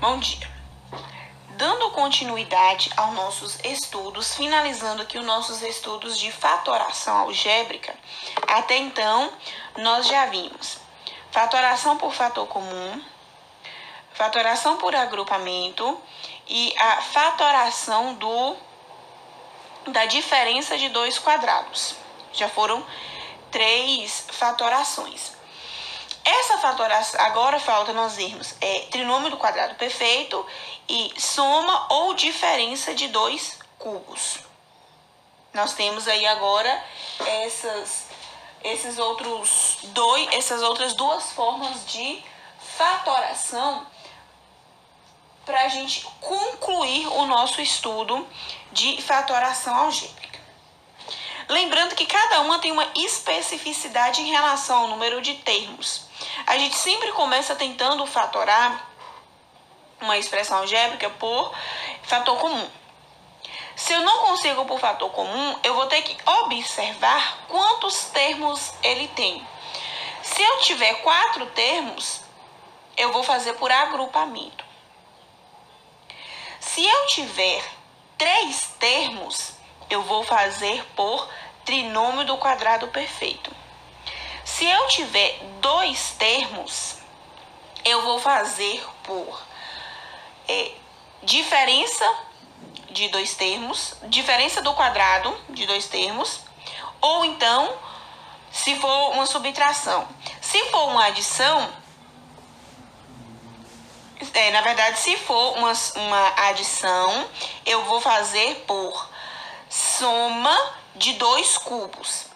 Bom dia. Dando continuidade aos nossos estudos, finalizando aqui os nossos estudos de fatoração algébrica, até então nós já vimos fatoração por fator comum, fatoração por agrupamento e a fatoração da diferença de dois quadrados. Já foram 3 fatorações. Essa fatoração, agora falta nós vermos trinômio do quadrado perfeito e soma ou diferença de dois cubos. Nós temos aí agora essas outras duas formas de fatoração para a gente concluir o nosso estudo de fatoração algébrica. Lembrando que cada uma tem uma especificidade em relação ao número de termos. A gente sempre começa tentando fatorar uma expressão algébrica por fator comum. Se eu não consigo por fator comum, eu vou ter que observar quantos termos ele tem. Se eu tiver 4 termos, eu vou fazer por agrupamento. Se eu tiver 3 termos, eu vou fazer por trinômio do quadrado perfeito. Se eu tiver 2 termos, eu vou fazer por diferença de 2 termos, diferença do quadrado de 2 termos, ou então, se for uma subtração. Se for uma adição, na verdade, se for uma adição, eu vou fazer por soma de 2 cubos.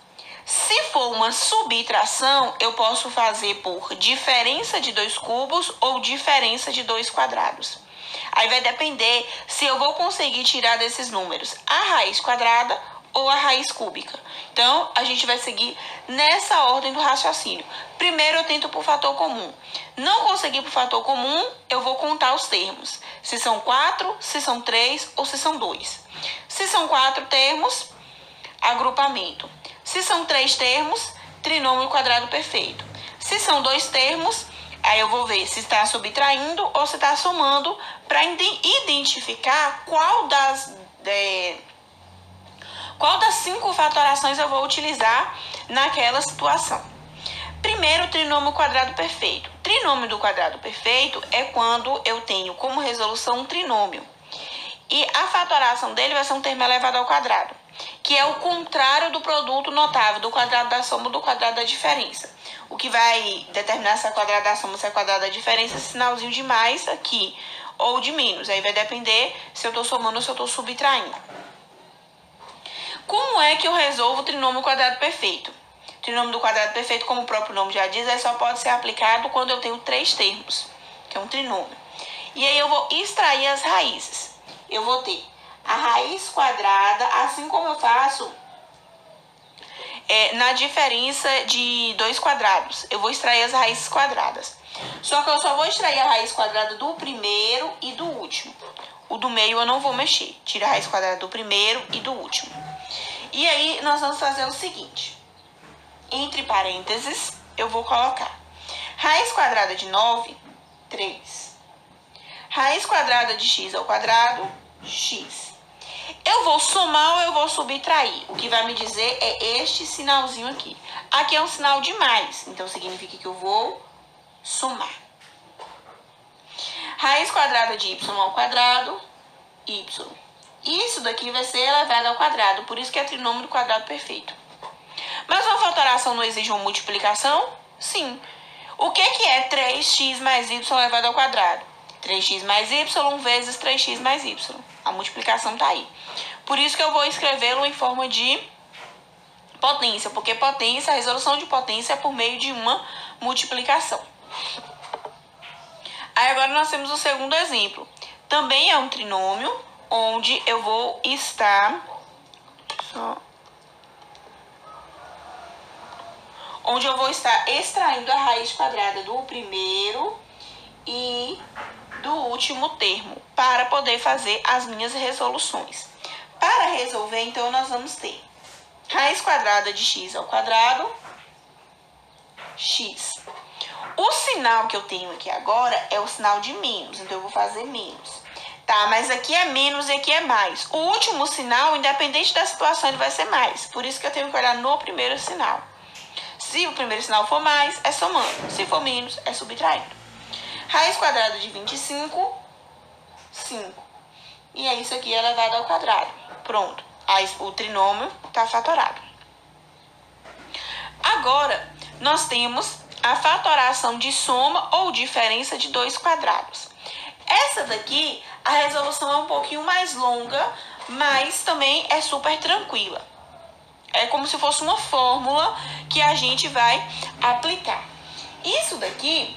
Se for uma subtração, eu posso fazer por diferença de 2 cubos ou diferença de 2 quadrados. Aí vai depender se eu vou conseguir tirar desses números a raiz quadrada ou a raiz cúbica. Então, a gente vai seguir nessa ordem do raciocínio. Primeiro, eu tento por fator comum. Não consegui por fator comum, eu vou contar os termos. Se são 4, se são 3 ou se são 2. Se são 4 termos, agrupamento. Se são 3 termos, trinômio quadrado perfeito. Se são 2 termos, aí eu vou ver se está subtraindo ou se está somando para identificar qual das 5 fatorações eu vou utilizar naquela situação. Primeiro, trinômio quadrado perfeito. Trinômio do quadrado perfeito é quando eu tenho como resolução um trinômio. E a fatoração dele vai ser um termo elevado ao quadrado, que é o contrário do produto notável, do quadrado da soma do quadrado da diferença. O que vai determinar se é quadrado da soma ou se é quadrado da diferença é esse sinalzinho de mais aqui, ou de menos. Aí vai depender se eu estou somando ou se eu estou subtraindo. Como é que eu resolvo o trinômio quadrado perfeito? O trinômio do quadrado perfeito, como o próprio nome já diz, só pode ser aplicado quando eu tenho 3 termos, que é um trinômio. E aí eu vou extrair as raízes. Eu vou ter a raiz quadrada, assim como eu faço na diferença de 2 quadrados. Eu vou extrair as raízes quadradas. Só que eu só vou extrair a raiz quadrada do primeiro e do último. O do meio eu não vou mexer. Tira a raiz quadrada do primeiro e do último. E aí nós vamos fazer o seguinte. Entre parênteses, eu vou colocar raiz quadrada de 9, 3. Raiz quadrada de x ao quadrado, x. Eu vou somar ou eu vou subtrair? O que vai me dizer é este sinalzinho aqui. Aqui é um sinal de mais, então significa que eu vou somar. Raiz quadrada de y ao quadrado, y. Isso daqui vai ser elevado ao quadrado, por isso que é trinômio do quadrado perfeito. Mas uma fatoração não exige uma multiplicação? Sim. O que é 3x mais y elevado ao quadrado? 3x mais y vezes 3x mais y. A multiplicação está aí. Por isso que eu vou escrevê-lo em forma de potência, porque potência, a resolução de potência é por meio de uma multiplicação. Aí agora nós temos o segundo exemplo. Também é um trinômio, onde eu vou estar... onde eu vou estar extraindo a raiz quadrada do primeiro e do último termo, para poder fazer as minhas resoluções. Para resolver, então, nós vamos ter raiz quadrada de x ao quadrado, x. O sinal que eu tenho aqui agora é o sinal de menos, então eu vou fazer menos. Tá, mas aqui é menos e aqui é mais. O último sinal, independente da situação, ele vai ser mais. Por isso que eu tenho que olhar no primeiro sinal. Se o primeiro sinal for mais, é somando. Se for menos, é subtraindo. Raiz quadrada de 25, 5. E é isso aqui elevado ao quadrado. Pronto. Aí o trinômio está fatorado. Agora, nós temos a fatoração de soma ou diferença de dois quadrados. Essa daqui, a resolução é um pouquinho mais longa, mas também é super tranquila. É como se fosse uma fórmula que a gente vai aplicar. Isso daqui,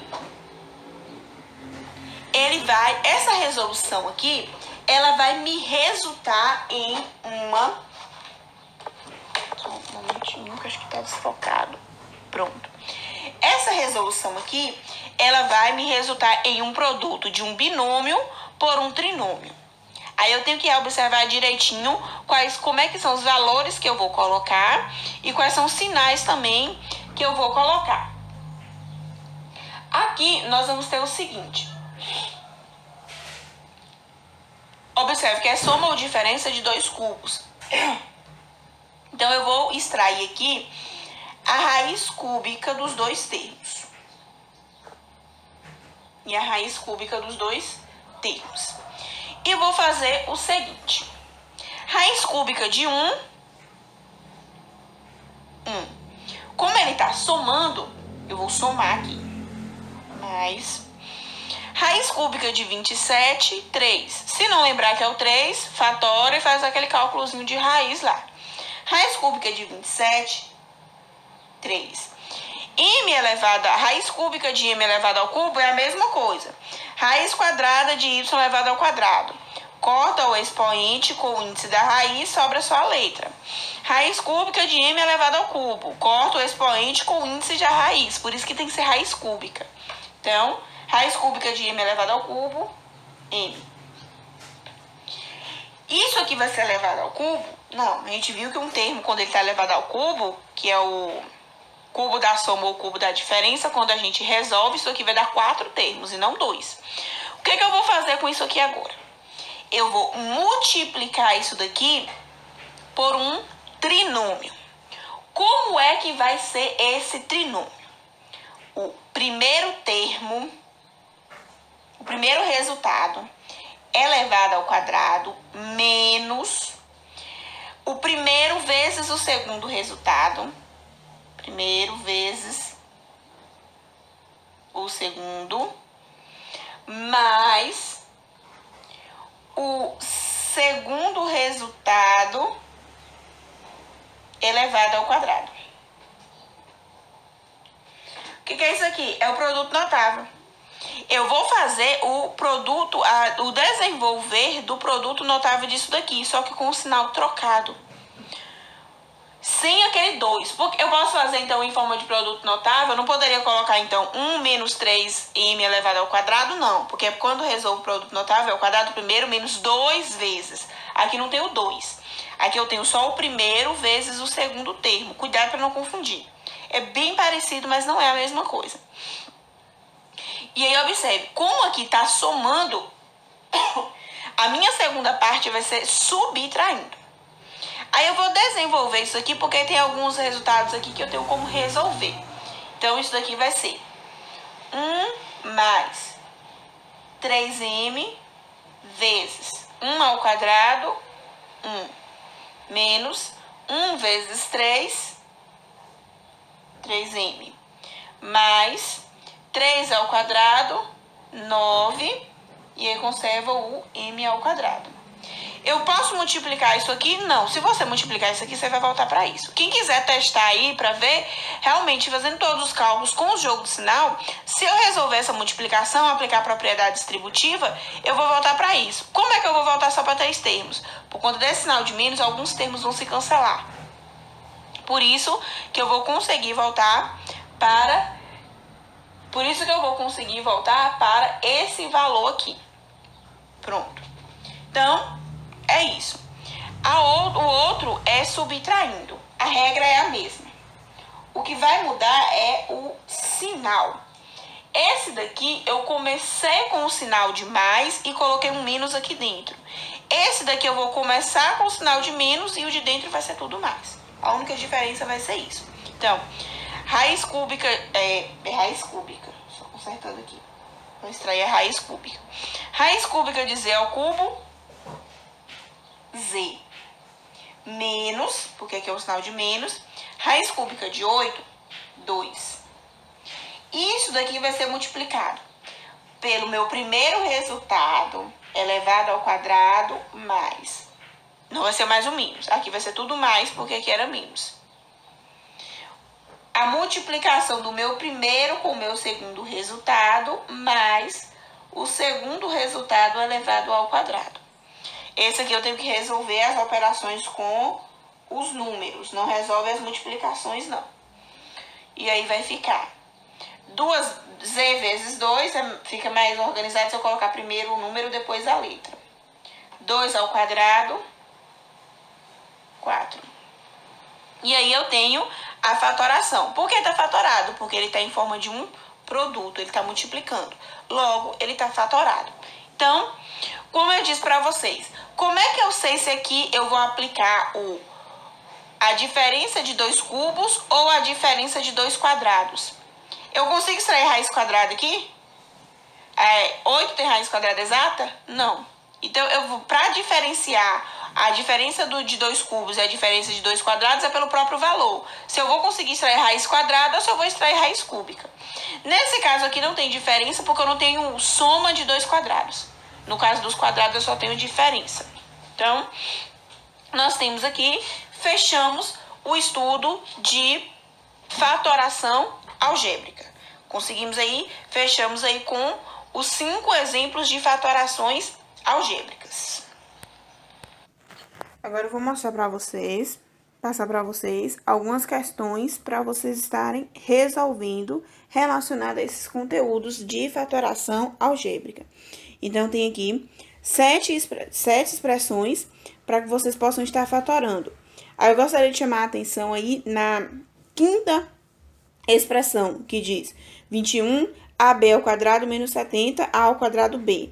essa resolução aqui, ela vai me resultar em uma... Só um momentinho, que acho que tá desfocado. Pronto. Essa resolução aqui, ela vai me resultar em um produto de um binômio por um trinômio. Aí eu tenho que observar direitinho como é que são os valores que eu vou colocar e quais são os sinais também que eu vou colocar. Aqui nós vamos ter o seguinte. Observe que é soma ou diferença de dois cubos. Então eu vou extrair aqui a raiz cúbica dos dois termos. E a raiz cúbica dos dois termos. E vou fazer o seguinte. Raiz cúbica de 1. Como ele está somando, eu vou somar aqui. Mais. Raiz cúbica de 27, 3. Se não lembrar que é o 3, fatora e faz aquele cálculozinho de raiz lá. Raiz cúbica de 27, 3. Raiz cúbica de m elevado ao cubo é a mesma coisa. Raiz quadrada de y elevado ao quadrado. Corta o expoente com o índice da raiz, sobra só a letra. Raiz cúbica de m elevado ao cubo. Corta o expoente com o índice da raiz. Por isso que tem que ser raiz cúbica. Então, raiz cúbica de m elevado ao cubo, m. Isso aqui vai ser elevado ao cubo? Não, a gente viu que um termo, quando ele está elevado ao cubo, que é o cubo da soma ou cubo da diferença, quando a gente resolve, isso aqui vai dar 4 termos e não 2. O que eu vou fazer com isso aqui agora? Eu vou multiplicar isso daqui por um trinômio. Como é que vai ser esse trinômio? O primeiro termo, o primeiro resultado elevado ao quadrado menos o primeiro vezes o segundo resultado. Primeiro vezes o segundo, mais o segundo resultado elevado ao quadrado. O que é isso aqui? É o produto notável. Eu vou fazer o produto, o desenvolver do produto notável disso daqui, só que com o sinal trocado. Sem aquele 2. Porque eu posso fazer, então, em forma de produto notável, eu não poderia colocar, então, 1 menos 3m elevado ao quadrado, não. Porque quando eu resolvo o produto notável, é o quadrado primeiro menos 2 vezes. Aqui não tem o 2. Aqui eu tenho só o primeiro vezes o segundo termo. Cuidado para não confundir. É bem parecido, mas não é a mesma coisa. E aí, observe, como aqui está somando, a minha segunda parte vai ser subtraindo. Aí eu vou desenvolver isso aqui, porque tem alguns resultados aqui que eu tenho como resolver. Então, isso daqui vai ser 1 mais 3m vezes 1 ao quadrado, 1, menos 1 vezes 3, 3m, mais 3 ao quadrado, 9, e aí conserva o m ao quadrado. Eu posso multiplicar isso aqui? Não. Se você multiplicar isso aqui, você vai voltar para isso. Quem quiser testar aí para ver, realmente fazendo todos os cálculos com o jogo de sinal, se eu resolver essa multiplicação, aplicar a propriedade distributiva, eu vou voltar para isso. Como é que eu vou voltar só para 3 termos? Por conta desse sinal de menos, alguns termos vão se cancelar. Por isso que eu vou conseguir voltar para... esse valor aqui. Pronto. Então, é isso. O outro é subtraindo. A regra é a mesma. O que vai mudar é o sinal. Esse daqui eu comecei com o sinal de mais e coloquei um menos aqui dentro. Esse daqui eu vou começar com o sinal de menos e o de dentro vai ser tudo mais. A única diferença vai ser isso. Então, raiz cúbica raiz cúbica. Só consertando aqui. Vou extrair a raiz cúbica. Raiz cúbica de z ao cubo, z. Menos, porque aqui é o sinal de menos. Raiz cúbica de 8, 2. Isso daqui vai ser multiplicado pelo meu primeiro resultado elevado ao quadrado mais. Não vai ser mais o menos. Aqui vai ser tudo mais, porque aqui era menos. A multiplicação do meu primeiro com o meu segundo resultado mais o segundo resultado elevado ao quadrado. Esse aqui eu tenho que resolver as operações com os números. Não resolve as multiplicações, não. E aí vai ficar 2z vezes 2, fica mais organizado se eu colocar primeiro o número, depois a letra. 2 ao quadrado, 4. E aí eu tenho a fatoração. Por que está fatorado? Porque ele está em forma de um produto, ele está multiplicando. Logo, ele está fatorado. Então, como eu disse para vocês, como é que eu sei se aqui eu vou aplicar a diferença de 2 cubos ou a diferença de 2 quadrados? Eu consigo extrair raiz quadrada aqui? 8 tem raiz quadrada exata? Não. Então, para diferenciar a diferença de 2 cubos e a diferença de 2 quadrados é pelo próprio valor. Se eu vou conseguir extrair raiz quadrada ou se eu vou extrair raiz cúbica. Nesse caso aqui não tem diferença porque eu não tenho soma de 2 quadrados. No caso dos quadrados eu só tenho diferença. Então, nós temos aqui, fechamos o estudo de fatoração algébrica. Conseguimos aí, fechamos aí com os 5 exemplos de fatorações algébricas. Agora eu vou mostrar para vocês, passar para vocês algumas questões para vocês estarem resolvendo relacionadas a esses conteúdos de fatoração algébrica. Então, tem aqui 7 expressões para que vocês possam estar fatorando. Aí eu gostaria de chamar a atenção aí na quinta expressão, que diz 21 AB ao quadrado menos 70 A ao quadrado B.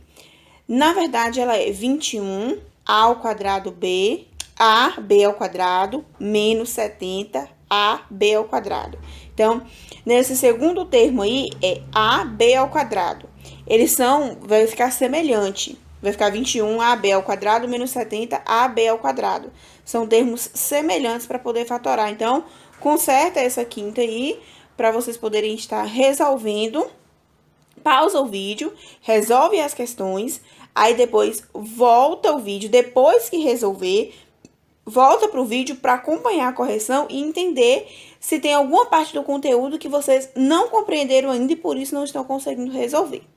Na verdade, ela é 21 A ao quadrado B, AB ao quadrado, menos 70 AB ao quadrado. Então, nesse segundo termo aí, é AB ao quadrado. Eles vai ficar semelhante. Vai ficar 21 AB ao quadrado, menos 70 AB ao quadrado. São termos semelhantes para poder fatorar. Então, conserta essa quinta aí, para vocês poderem estar resolvendo. Pausa o vídeo, resolve as questões, aí depois volta o vídeo, depois que resolver, volta para o vídeo para acompanhar a correção e entender se tem alguma parte do conteúdo que vocês não compreenderam ainda e por isso não estão conseguindo resolver.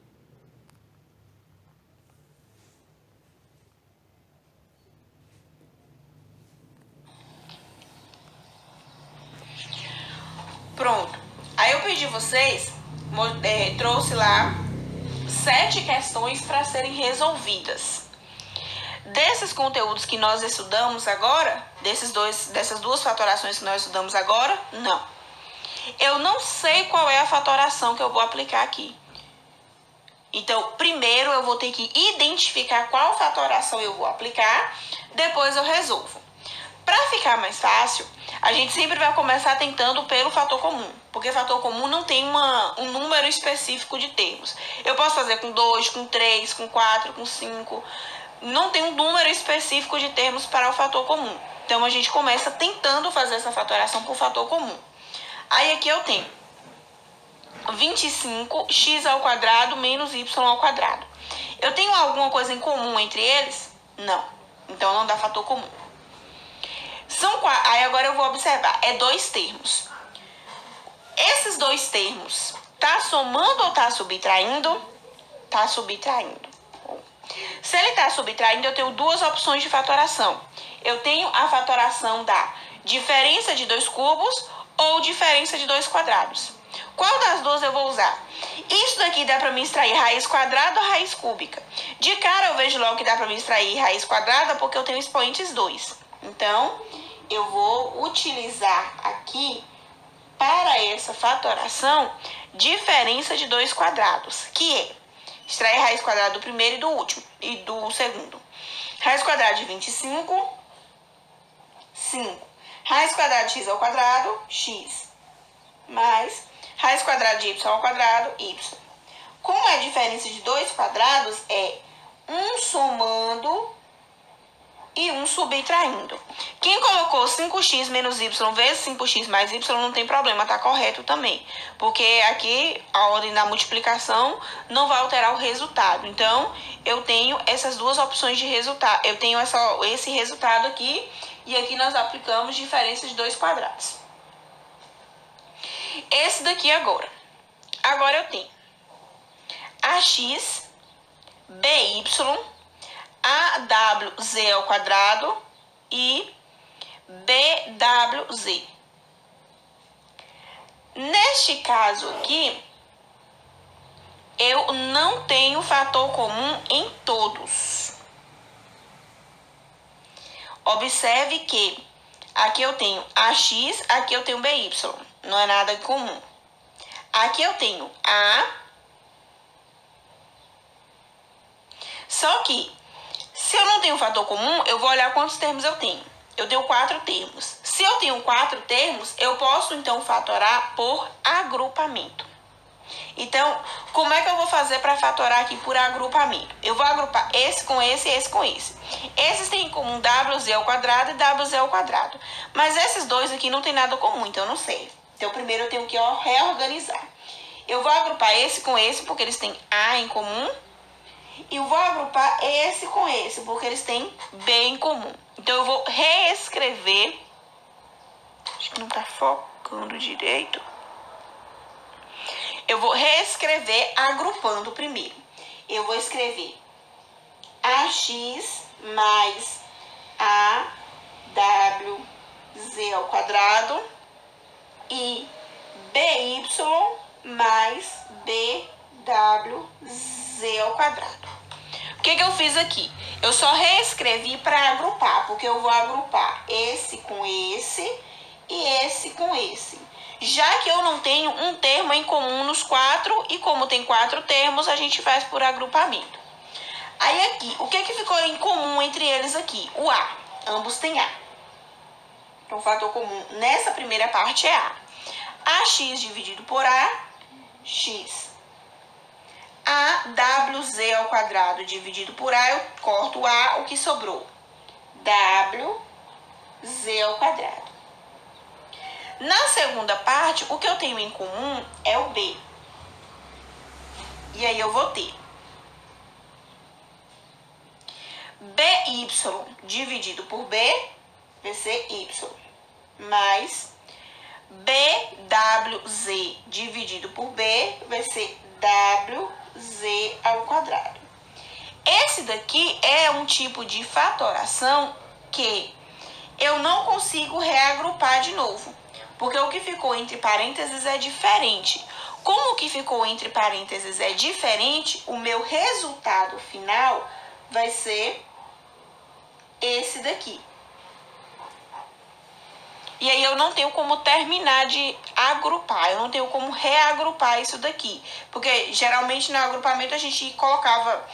Pronto. Aí eu pedi vocês, trouxe lá 7 questões para serem resolvidas. Desses conteúdos que nós estudamos agora, dessas 2 fatorações que nós estudamos agora, não. Eu não sei qual é a fatoração que eu vou aplicar aqui. Então, primeiro eu vou ter que identificar qual fatoração eu vou aplicar, depois eu resolvo. Para ficar mais fácil, a gente sempre vai começar tentando pelo fator comum, porque fator comum não tem um número específico de termos. Eu posso fazer com 2, com 3, com 4, com 5... Não tem um número específico de termos para o fator comum. Então, a gente começa tentando fazer essa fatoração por fator comum. Aí, aqui eu tenho 25x ao quadrado menos y ao quadrado. Eu tenho alguma coisa em comum entre eles? Não. Então, não dá fator comum. Aí, agora eu vou observar. É 2 termos. Esses 2 termos, tá somando ou tá subtraindo? Tá subtraindo. Se ele está subtraindo, eu tenho 2 opções de fatoração. Eu tenho a fatoração da diferença de 2 cubos ou diferença de 2 quadrados. Qual das duas eu vou usar? Isso daqui dá para mim extrair raiz quadrada ou raiz cúbica. De cara eu vejo logo que dá para mim extrair raiz quadrada porque eu tenho expoentes 2. Então, eu vou utilizar aqui, para essa fatoração, diferença de dois quadrados, que é extrair a raiz quadrada do primeiro e do último, e do segundo. Raiz quadrada de 25, 5. Raiz quadrada de x ao quadrado, x. Mais raiz quadrada de y ao quadrado, y. Como é a diferença de dois quadrados, é um somando e um subtraindo. Quem colocou 5x menos y vezes 5x mais y não tem problema, tá correto também. Porque aqui a ordem da multiplicação não vai alterar o resultado. Então, eu tenho essas duas opções de resultado. Eu tenho esse resultado aqui e aqui nós aplicamos diferença de dois quadrados. Esse daqui agora. Agora eu tenho ax, by, awz ao quadrado e bwz. Neste caso aqui, eu não tenho fator comum em todos. Observe que aqui eu tenho ax, aqui eu tenho by. Não é nada comum. Aqui eu tenho a. Só que, se eu não tenho fator comum, eu vou olhar quantos termos eu tenho. Eu tenho 4 termos. Se eu tenho 4 termos, eu posso, então, fatorar por agrupamento. Então, como é que eu vou fazer para fatorar aqui por agrupamento? Eu vou agrupar esse com esse e esse com esse. Esses têm em comum wz ao quadrado e wz ao quadrado. Mas esses dois aqui não tem nada comum, então não serve. Então, primeiro eu tenho que reorganizar. Eu vou agrupar esse com esse, porque eles têm A em comum. E eu vou agrupar esse com esse, porque eles têm B em comum. Então, eu vou reescrever. Acho que não tá focando direito. Eu vou reescrever agrupando primeiro. Eu vou escrever ax mais awz ao quadrado e by mais bwz ao quadrado. O que eu fiz aqui? Eu só reescrevi para agrupar, porque eu vou agrupar esse com esse e esse com esse. Já que eu não tenho um termo em comum nos 4, e como tem 4 termos, a gente faz por agrupamento. Aí aqui, o que ficou em comum entre eles aqui? O A. Ambos têm A. Então, o fator comum nessa primeira parte é A. AX dividido por A, x. AWZ ao quadrado dividido por A, eu corto o A, o que sobrou? WZ ao quadrado. Na segunda parte, o que eu tenho em comum é o B. E aí eu vou ter BY dividido por B, vai ser Y, mais BWZ dividido por B, vai ser WZ ao quadrado. Esse daqui é um tipo de fatoração que eu não consigo reagrupar de novo. Porque o que ficou entre parênteses é diferente. Como o que ficou entre parênteses é diferente, o meu resultado final vai ser esse daqui. E aí eu não tenho como terminar de agrupar, eu não tenho como reagrupar isso daqui. Porque geralmente no agrupamento a gente colocava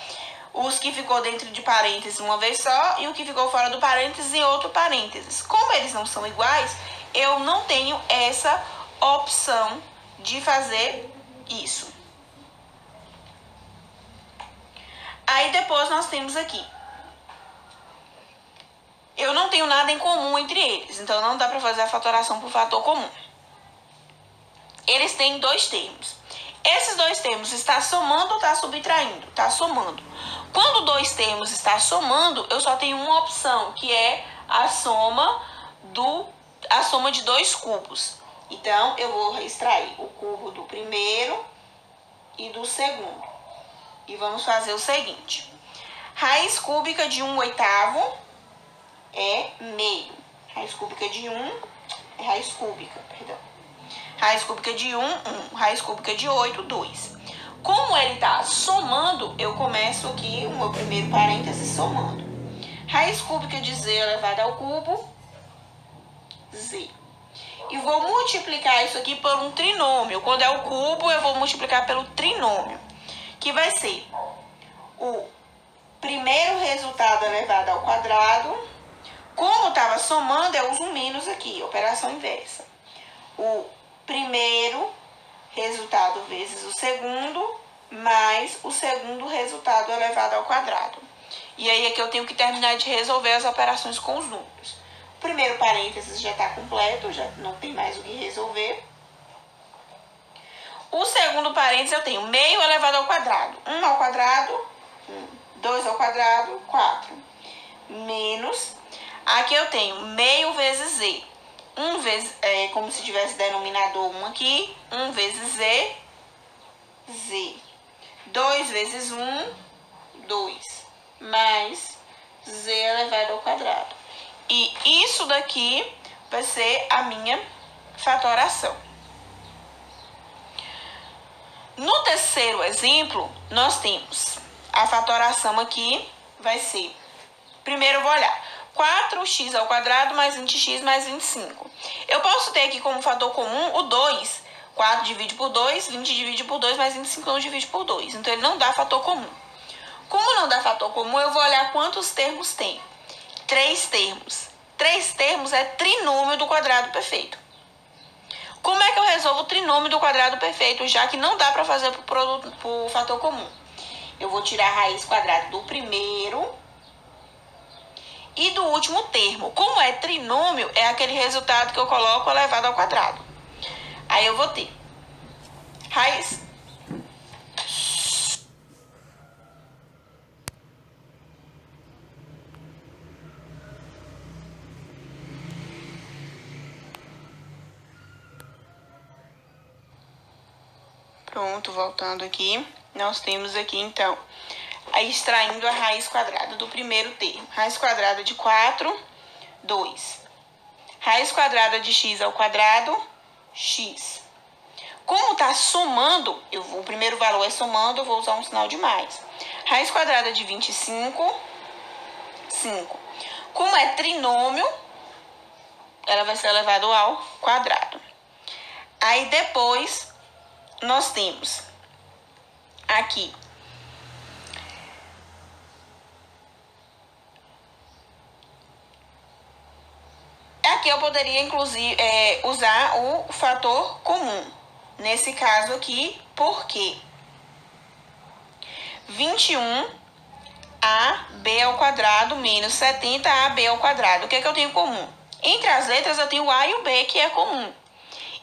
os que ficou dentro de parênteses uma vez só e o que ficou fora do parênteses em outro parênteses. Como eles não são iguais, eu não tenho essa opção de fazer isso. Aí depois nós temos aqui. Eu não tenho nada em comum entre eles, então não dá para fazer a fatoração por fator comum. Eles têm 2 termos. Esses 2 termos está somando ou está subtraindo? Está somando. Quando 2 termos está somando, eu só tenho uma opção, que é a soma de 2 cubos. Então, eu vou extrair o cubo do primeiro e do segundo. E vamos fazer o seguinte. Raiz cúbica de 1/8 é meio. Raiz cúbica de 1 é raiz cúbica, perdão. Raiz cúbica de 1, 1. Raiz cúbica de 8, 2. Como ele está somando, eu começo aqui o meu primeiro parêntese somando. Raiz cúbica de z elevado ao cubo, z. e vou multiplicar isso aqui por um trinômio. Quando é o cubo, eu vou multiplicar pelo trinômio, que vai ser o primeiro resultado elevado ao quadrado. Como estava somando, eu uso um menos aqui, operação inversa. O primeiro resultado vezes o segundo, mais o segundo resultado elevado ao quadrado. E aí aqui eu tenho que terminar de resolver as operações com os números. O primeiro parênteses já está completo, já não tem mais o que resolver. O segundo parênteses eu tenho meio elevado ao quadrado. 1 ao quadrado, 1. 2 ao quadrado, 4. Menos, aqui eu tenho meio vezes z. 1 vezes, como se tivesse denominador 1 aqui, 1 vezes z, z. 2 vezes 1, 2. Mais z elevado ao quadrado. E isso daqui vai ser a minha fatoração. No terceiro exemplo, nós temos a fatoração aqui, vai ser... Primeiro eu vou olhar. 4x ao quadrado mais 20x mais 25. Eu posso ter aqui como fator comum o 2. 4 divide por 2, 20 divide por 2, mais 25 não divide por 2. Então, ele não dá fator comum. Como não dá fator comum, eu vou olhar quantos termos tem. 3 termos. 3 termos é trinômio do quadrado perfeito. Como é que eu resolvo o trinômio do quadrado perfeito, já que não dá para fazer por fator comum? Eu vou tirar a raiz quadrada do primeiro e do último termo. Como é trinômio, é aquele resultado que eu coloco elevado ao quadrado. Aí eu vou ter raiz. Pronto, voltando aqui. Nós temos aqui, então, aí extraindo a raiz quadrada do primeiro termo. Raiz quadrada de 4, 2. Raiz quadrada de x ao quadrado, x. Como está somando, o primeiro valor é somando, eu vou usar um sinal de mais. Raiz quadrada de 25, 5. Como é trinômio, ela vai ser elevada ao quadrado. Aí depois, nós temos aqui aqui eu poderia, inclusive, usar o fator comum. Nesse caso aqui, por quê? 21ab ao quadrado menos 70ab ao quadrado. O que é que eu tenho em comum? Entre as letras, eu tenho o a e o b, que é comum.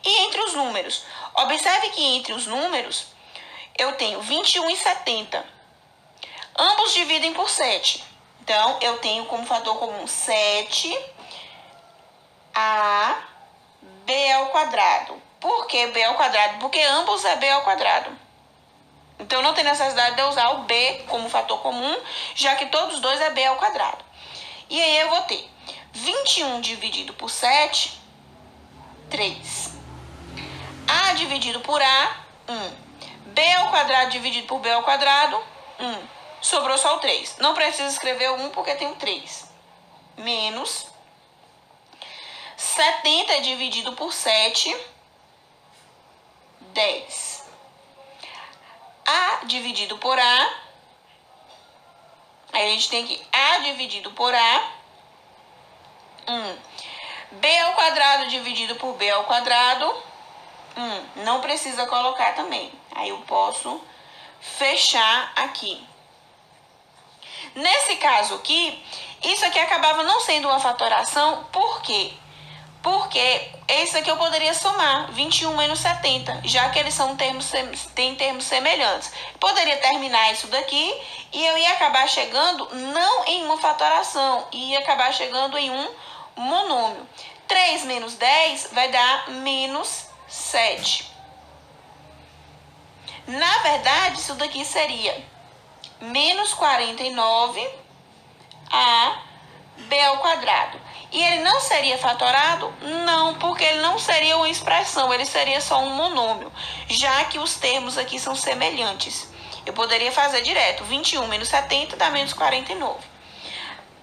E entre os números? Observe que entre os números, eu tenho 21 e 70. Ambos dividem por 7. Então, eu tenho como fator comum 7ab ao quadrado. Por que b ao quadrado? Porque ambos é b ao quadrado. Então, não tem necessidade de eu usar o b como fator comum, já que todos os dois é b ao quadrado. E aí, eu vou ter 21 dividido por 7, 3. A dividido por A, 1. B ao quadrado dividido por B ao quadrado, 1. Sobrou só o 3. Não precisa escrever o 1 porque tem o 3. Menos 70 dividido por 7, 10. A dividido por A, aí a gente tem que A dividido por A, 1. B ao quadrado dividido por B ao quadrado, 1. Não precisa colocar também. Aí eu posso fechar aqui. Nesse caso aqui, isso aqui acabava não sendo uma fatoração. Por quê? Porque esse aqui eu poderia somar 21 menos 70, já que eles têm termos semelhantes. Poderia terminar isso daqui e eu ia acabar chegando não em uma fatoração, ia acabar chegando em um monômio. 3 menos 10 vai dar menos 7. Na verdade, isso daqui seria menos 49 a b ao quadrado. E ele não seria fatorado? Não, porque ele não seria uma expressão, ele seria só um monômio, já que os termos aqui são semelhantes. Eu poderia fazer direto, 21 menos 70 dá menos 49.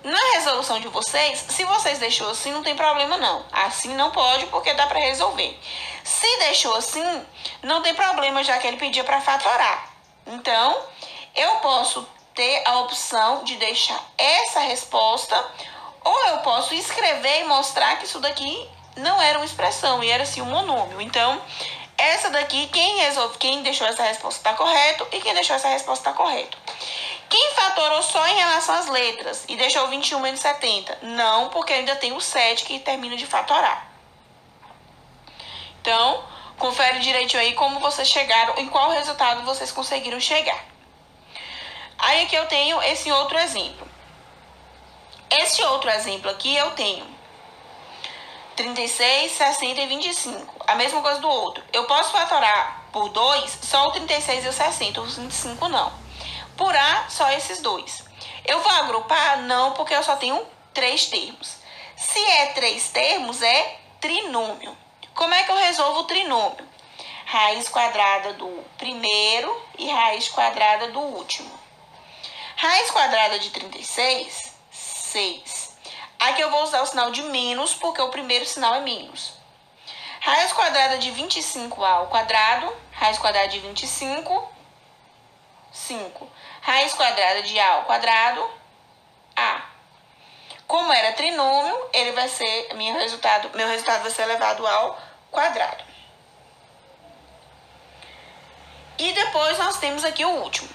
Na resolução de vocês, se vocês deixou assim, não tem problema não. Assim não pode, porque dá para resolver. Se deixou assim, não tem problema, já que ele pedia para fatorar. Então, eu posso ter a opção de deixar essa resposta, ou eu posso escrever e mostrar que isso daqui não era uma expressão, e era sim um monômio. Então, essa daqui, quem deixou essa resposta está correto, e quem deixou essa resposta está correto. Quem fatorou só em relação às letras e deixou 21 menos 70? Não, porque ainda tem o 7 que termina de fatorar. Então, confere direitinho aí como vocês chegaram, em qual resultado vocês conseguiram chegar. Aí aqui eu tenho esse outro exemplo. Esse outro exemplo aqui eu tenho 36, 60 e 25. A mesma coisa do outro. Eu posso fatorar por 2 só o 36 e o 60, os 25 não. Por A, só esses dois. Eu vou agrupar? Não, porque eu só tenho 3 termos. Se é 3 termos, é trinômio. Como é que eu resolvo o trinômio? Raiz quadrada do primeiro e raiz quadrada do último. Raiz quadrada de 36, 6. Aqui eu vou usar o sinal de menos, porque o primeiro sinal é menos. Raiz quadrada de 25A ao quadrado, raiz quadrada de 25, 5. Raiz quadrada de A ao quadrado, A. Como era trinômio, ele vai ser, meu resultado vai ser elevado ao quadrado. E depois nós temos aqui o último.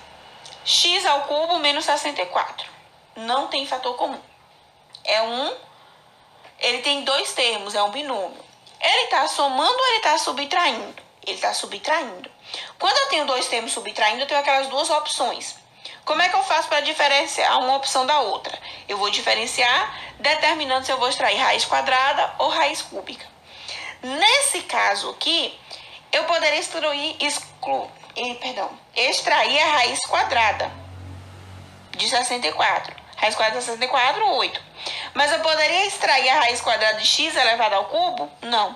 X ao cubo menos 64. Não tem fator comum. Ele tem 2 termos, é um binômio. Ele está somando ou ele está subtraindo? Ele está subtraindo. Quando eu tenho 2 termos subtraindo, eu tenho aquelas duas opções. Como é que eu faço para diferenciar uma opção da outra? Eu vou diferenciar determinando se eu vou extrair raiz quadrada ou raiz cúbica. Nesse caso aqui, eu poderia extrair a raiz quadrada de 64. Raiz quadrada de 64, 8. Mas eu poderia extrair a raiz quadrada de x elevado ao cubo? Não.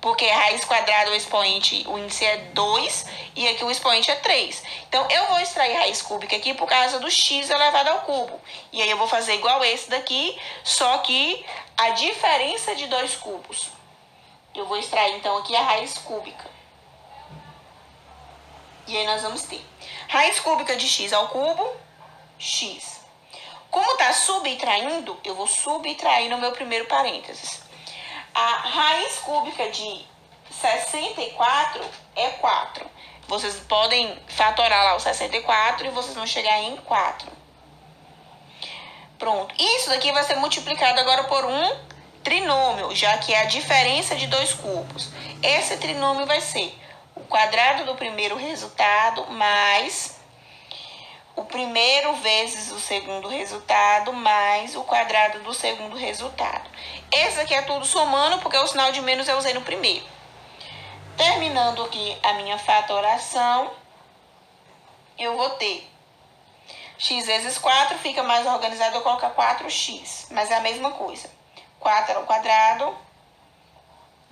Porque a raiz quadrada, o expoente, o índice é 2 e aqui o expoente é 3. Então, eu vou extrair raiz cúbica aqui por causa do x elevado ao cubo. E aí eu vou fazer igual esse daqui, só que a diferença de 2 cubos. Eu vou extrair, então, aqui a raiz cúbica. E aí nós vamos ter raiz cúbica de x ao cubo, x. Como está subtraindo, eu vou subtrair no meu primeiro parênteses. A raiz cúbica de 64 é 4. Vocês podem fatorar lá o 64 e vocês vão chegar em 4. Pronto. Isso daqui vai ser multiplicado agora por um trinômio, já que é a diferença de 2 cubos. Esse trinômio vai ser o quadrado do primeiro resultado mais o primeiro vezes o segundo resultado mais o quadrado do segundo resultado. Esse aqui é tudo somando, porque o sinal de menos eu usei no primeiro. Terminando aqui a minha fatoração, eu vou ter x vezes 4, fica mais organizado eu colocar 4x, mas é a mesma coisa. 4 ao quadrado,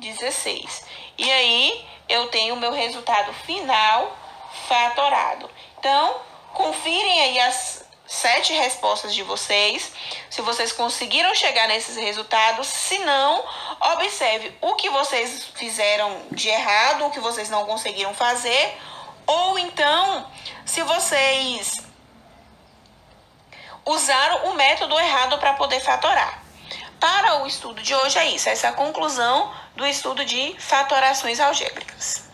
16. E aí, eu tenho o meu resultado final fatorado. Então, confirem aí as 7 respostas de vocês, se vocês conseguiram chegar nesses resultados. Se não, observe o que vocês fizeram de errado, o que vocês não conseguiram fazer, ou então, se vocês usaram o método errado para poder fatorar. Para o estudo de hoje é isso, essa é a conclusão do estudo de fatorações algébricas.